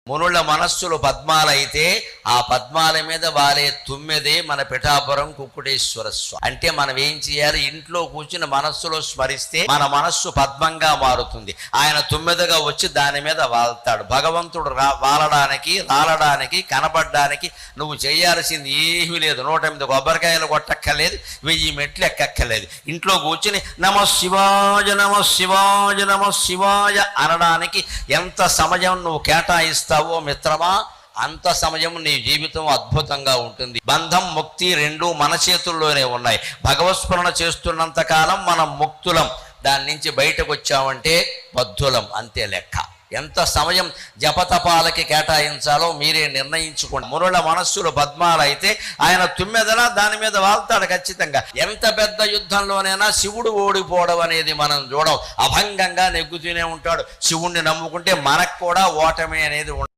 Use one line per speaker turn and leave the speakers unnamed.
మునుల మనస్సులు పద్మాలైతే ఆ పద్మాల మీద వాలే తుమ్మెదే మన పిఠాపురం కుక్కుటేశ్వర స్వామి. అంటే మనం ఏం చేయాలి? ఇంట్లో కూర్చుని మనస్సులో స్మరిస్తే మన మనస్సు పద్మంగా మారుతుంది. ఆయన తుమ్మెదగా వచ్చి దాని మీద వాళ్తాడు. భగవంతుడు వాలడానికి, రాలడానికి, కనపడడానికి నువ్వు చేయాల్సింది ఏమీ లేదు. 108 కొబ్బరికాయలు కొట్టక్కర్లేదు, 1000 మెట్లు ఎక్కక్కర్లేదు. ఇంట్లో కూర్చుని నమ శివాయ నమ శివాయ నమ శివాయ అనడానికి ఎంత సమయం నువ్వు కేటాయిస్తావో మిత్రమా, అంత సమయం నీ జీవితం అద్భుతంగా ఉంటుంది. బంధం, ముక్తి రెండూ మన చేతుల్లోనే ఉన్నాయి. భగవత్స్మరణ చేస్తున్నంత కాలం మనం ముక్తులం. దాని నుంచి బయటకు వచ్చామంటే బద్ధులం, అంతే లెక్క. ఎంత సమయం జపతపాలకి కేటాయించాలో మీరే నిర్ణయించుకోండి. మునుల మనస్సులు పద్మాలైతే ఆయన తుమ్మెదలా దాని మీద వాళ్తాడు ఖచ్చితంగా. ఎంత పెద్ద యుద్ధంలోనైనా శివుడు ఓడిపోవడం అనేది మనం చూడం. అభంగంగా నెగ్గుతూనే ఉంటాడు. శివుణ్ణి నమ్ముకుంటే మనకు కూడా ఓటమి అనేది